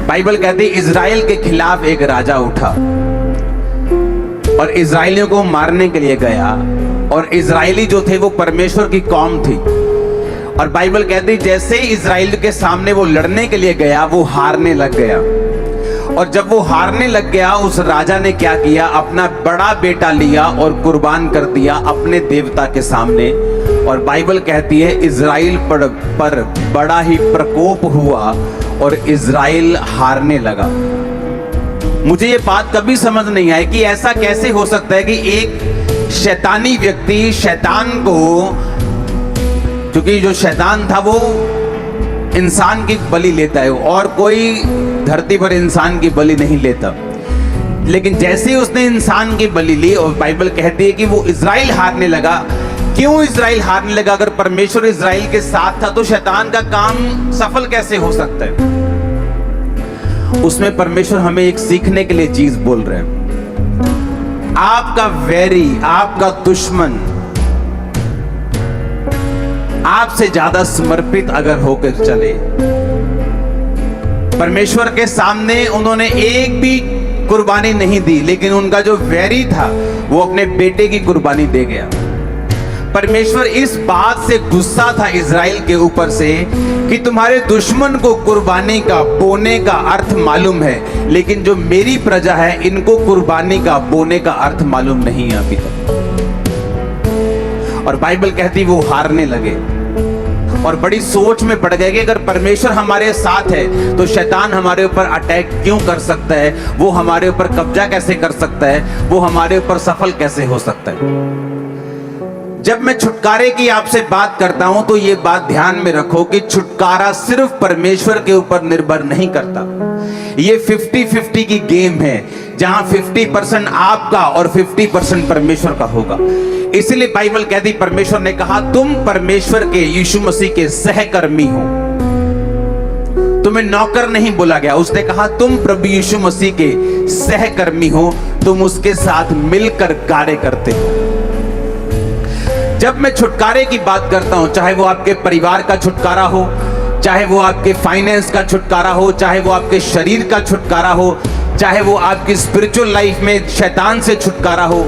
Bible कहती है Israel के खिलाफ एक राजा उठा और इजराइलियों को मारने के लिए गया, और इजराइली जो थे वो परमेश्वर की कौम थी। और बाइबल कहती है जैसे ही इजराइल के सामने वो लड़ने के लिए गया वो हारने लग गया। और जब वो हारने लग गया उस राजा ने क्या किया, अपना बड़ा बेटा लिया और कुर्बान कर दिया अपने देवता के सामने। और बाइबल कहती है इजराइल पर बड़ा ही प्रकोप हुआ और इजराइल हारने लगा। मुझे ये बात कभी समझ नहीं आई कि ऐसा कैसे हो सकता है कि एक शैतानी व्यक्ति शैतान को, क्योंकि जो शैतान था वो इंसान की बलि लेता है और कोई धरती पर इंसान की बलि नहीं लेता, लेकिन जैसे ही उसने इंसान की बलि ली और बाइबल कहती है कि वो इजराइल हारने लगा। क्यों इजराइल हारने लगा? अगर परमेश्वर इजराइल के साथ था तो शैतान का काम सफल कैसे हो सकता है? उसमें परमेश्वर हमें एक सीखने के लिए चीज बोल रहे हैं। आपका वैरी, आपका दुश्मन आपसे ज्यादा समर्पित अगर होकर चले, परमेश्वर के सामने उन्होंने एक भी कुर्बानी नहीं दी, लेकिन उनका जो वैरी था वो अपने बेटे की कुर्बानी दे गया। परमेश्वर इस बात से गुस्सा था इजराइल के ऊपर से कि तुम्हारे दुश्मन को कुर्बानी का, बोने का अर्थ मालूम है, लेकिन जो मेरी प्रजा है इनको कुर्बानी का, बोने का अर्थ मालूम नहीं है अभी तक। और बाइबल कहती वो हारने लगे और बड़ी सोच में पड़ गए कि अगर परमेश्वर हमारे साथ है तो शैतान हमारे ऊपर अटैक क्यों कर सकता है, वो हमारे ऊपर कब्जा कैसे कर सकता है, वो हमारे ऊपर सफल कैसे हो सकता है। जब मैं छुटकारे की आपसे बात करता हूं तो ये बात ध्यान में रखो कि छुटकारा सिर्फ परमेश्वर के ऊपर निर्भर नहीं करता। ये 50-50 की गेम है, जहां 50% आपका और 50% परमेश्वर का होगा। इसलिए बाइबल कहती, परमेश्वर ने कहा तुम परमेश्वर के, यीशु मसीह के सहकर्मी हो। तुम्हें नौकर नहीं बोला गया, उसने कहा तुम प्रभु यीशु मसीह के सहकर्मी हो, तुम उसके साथ मिलकर कार्य करते हो। जब मैं छुटकारे की बात करता हूं, चाहे वो आपके परिवार का छुटकारा हो, चाहे वो आपके फाइनेंस का छुटकारा हो, चाहे वो आपके शरीर का छुटकारा हो, चाहे वो आपकी स्पिरिचुअल लाइफ में शैतान से छुटकारा हो,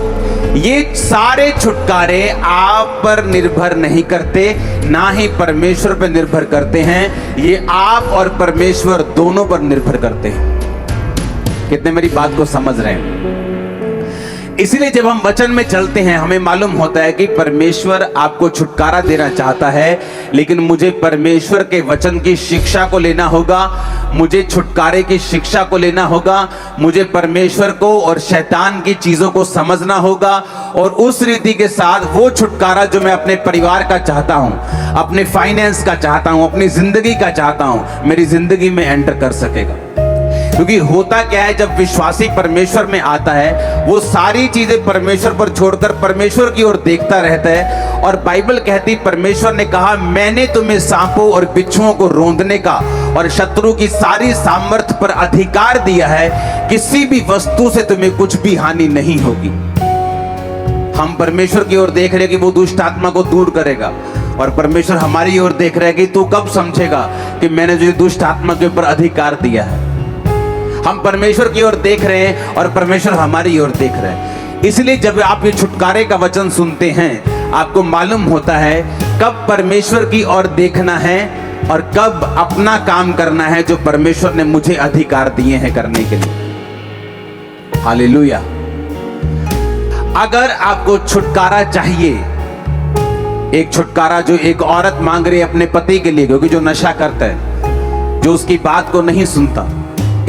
ये सारे छुटकारे आप पर निर्भर नहीं करते, ना ही परमेश्वर पर निर्भर करते हैं। ये आप और परमेश्वर दोनों पर निर्भर करते हैं। कितने मेरी बात को समझ रहे हैं? इसलिए जब हम वचन में चलते हैं हमें मालूम होता है कि परमेश्वर आपको छुटकारा देना चाहता है, लेकिन मुझे परमेश्वर के वचन की शिक्षा को लेना होगा, मुझे छुटकारे की शिक्षा को लेना होगा, मुझे परमेश्वर को और शैतान की चीजों को समझना होगा, और उस रीति के साथ वो छुटकारा जो मैं अपने परिवार का चाहता हूं, अपने फाइनेंस का चाहता हूं, अपनी जिंदगी का चाहता हूं, मेरी जिंदगी में एंटर कर सकेगा। क्योंकि होता क्या है, जब विश्वासी परमेश्वर में आता है वो सारी चीजें परमेश्वर पर छोड़कर परमेश्वर की ओर देखता रहता है। और बाइबल कहती, परमेश्वर ने कहा मैंने तुम्हें सांपों और बिच्छुओं को रौंदने का और शत्रु की सारी सामर्थ्य पर अधिकार दिया है, किसी भी वस्तु से तुम्हें कुछ भी हानि नहीं होगी। हम परमेश्वर की ओर देख रहे हैं कि वो दुष्ट आत्मा को दूर करेगा, और परमेश्वर हमारी ओर देख रहा है कि तू कब समझेगा कि मैंने जो दुष्ट आत्मा के ऊपर अधिकार दिया है। हम परमेश्वर की ओर देख रहे हैं और परमेश्वर हमारी ओर देख रहे हैं। इसलिए जब आप ये छुटकारे का वचन सुनते हैं आपको मालूम होता है कब परमेश्वर की ओर देखना है और कब अपना काम करना है जो परमेश्वर ने मुझे अधिकार दिए हैं करने के लिए। हालेलुया। अगर आपको छुटकारा चाहिए, एक छुटकारा जो एक औरत मांग रही है अपने पति के लिए, क्योंकि जो नशा करता है, जो उसकी बात को नहीं सुनता,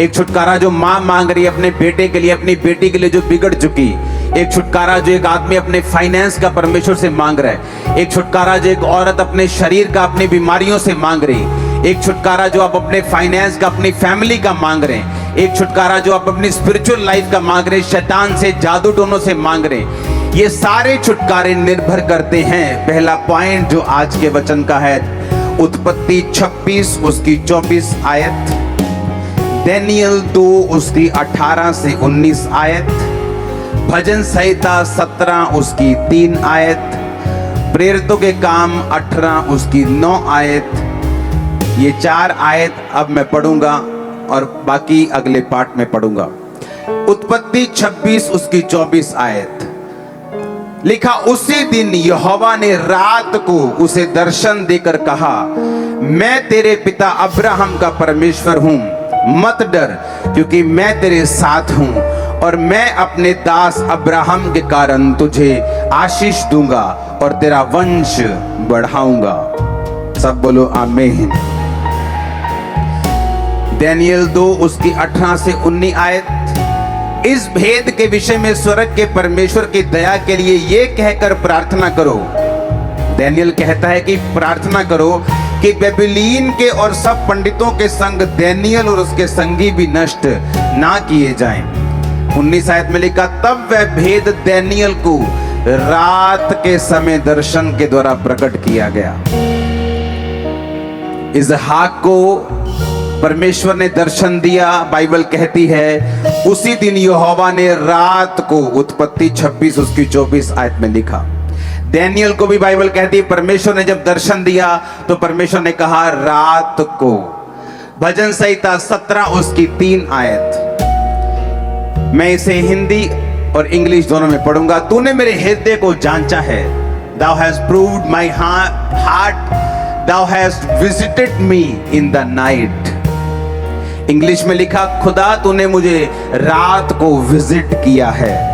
एक छुटकारा जो मां मांग रही है अपने बेटे के लिए, अपनी बेटी के लिए जो बिगड़ चुकी, एक छुटकारा जो एक आदमी अपने फाइनेंस का परमेश्वर से मांग रहा है, एक छुटकारा जो एक औरत अपने शरीर का, अपनी बीमारियों से मांग रही, एक छुटकारा जो आप अपने फाइनेंस का, अपनी फैमिली का मांग रहे हैं, एक छुटकारा जो आप अपनी स्पिरिचुअल लाइफ का मांग रहे हैं, शैतान से, जादू टोनों से मांग रहे हैं। ये सारे छुटकारे निर्भर करते हैं। पहला पॉइंट जो आज के वचन का है, उत्पत्ति 26 उसकी 24 आयत, दानियल 2 उसकी 18 से 19 आयत, भजन संहिता 17 उसकी 3 आयत, प्रेरितों के काम 18 उसकी 9 आयत। ये 4 आयत अब मैं पढ़ूंगा और बाकी अगले पार्ट में पढ़ूंगा। उत्पत्ति 26 उसकी 24 आयत लिखा, उसी दिन यहोवा ने रात को उसे दर्शन देकर कहा, मैं तेरे पिता अब्राहम का परमेश्वर हूं, मत डर, क्योंकि मैं तेरे साथ हूं और मैं अपने दास अब्राहम के कारण तुझे आशीष दूंगा और तेरा वंश बढ़ाऊंगा। सब बोलो आमीन। दानियल 2 उसकी 18 से 19 आयत, इस भेद के विषय में स्वर्ग के परमेश्वर की दया के लिए ये कहकर प्रार्थना करो। दानियल कहता है कि प्रार्थना करो कि बेबीलोन के और सब पंडितों के संग दानियल और उसके संगी भी नष्ट ना किए जाएं। 19 आयत में लिखा, तब वह भेद दानियल को रात के समय दर्शन के द्वारा प्रकट किया गया। इसहाक को परमेश्वर ने दर्शन दिया। बाइबल कहती है उसी दिन यहोवा ने रात को, उत्पत्ति 26 उसकी 24 आयत में लिखा। दानियल को भी बाइबल कहती है परमेश्वर ने जब दर्शन दिया तो परमेश्वर ने कहा रात को। भजन संहिता 17 उसकी 3 आयत, मैं इसे हिंदी और इंग्लिश दोनों में पढ़ूंगा। तूने मेरे हृदय को जांचा है, thou hast proved my heart, thou hast visited me in the night। English में लिखा, खुदा तूने मुझे रात को विजिट किया है।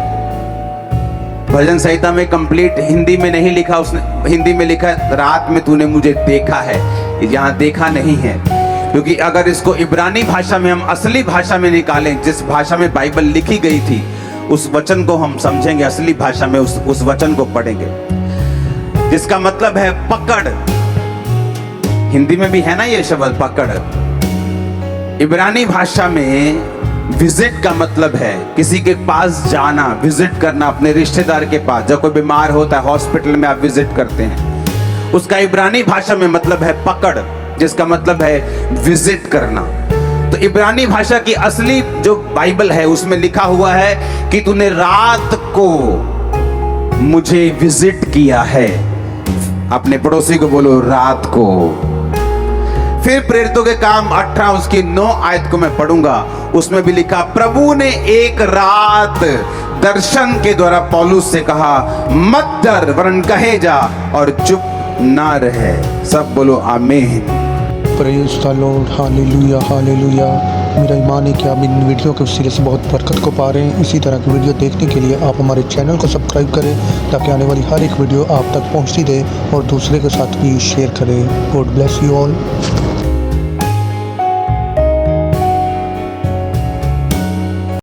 भजन संहिता में कंप्लीट हिंदी में नहीं लिखा, उसने हिंदी में लिखा रात में तूने मुझे देखा है, यहां देखा नहीं है, क्योंकि अगर इसको इब्रानी भाषा में हम असली भाषा में निकालें, जिस भाषा में बाइबल लिखी गई थी, उस वचन को हम समझेंगे, असली भाषा में उस वचन को पढ़ेंगे, जिसका मतलब है पकड़। हिंदी में भी है ना ये शब्द पकड़। इब्रानी भाषा में विजिट का मतलब है किसी के पास जाना, विजिट करना, अपने रिश्तेदार के पास। जब कोई बीमार होता है हॉस्पिटल में आप विजिट करते हैं, उसका इब्रानी भाषा में मतलब है पकड़, जिसका मतलब है विजिट करना। तो इब्रानी भाषा की असली जो बाइबल है उसमें लिखा हुआ है कि तूने रात को मुझे विजिट किया है। अपने पड़ोसी को बोलो रात को। फिर प्रेरितों के काम 18 उसकी 9 आयत को मैं पढ़ूंगा, उसमें भी लिखा, प्रभु ने एक रात दर्शन के द्वारा पौलुस से कहा, मत डर वरन कहे जा और चुप ना रहे। सब बोलो आमीन। Praise the Lord, hallelujah hallelujah. मेरा ईमान है कि आप इन वीडियो के वसीले से बहुत बरकत को पा रहे हैं। इसी तरह की वीडियो देखने के लिए आप हमारे चैनल को सब्सक्राइब करें, ताकि आने वाली हर एक वीडियो आप तक पहुंचती रहे और दूसरे के साथ भी शेयर करें। God bless you all.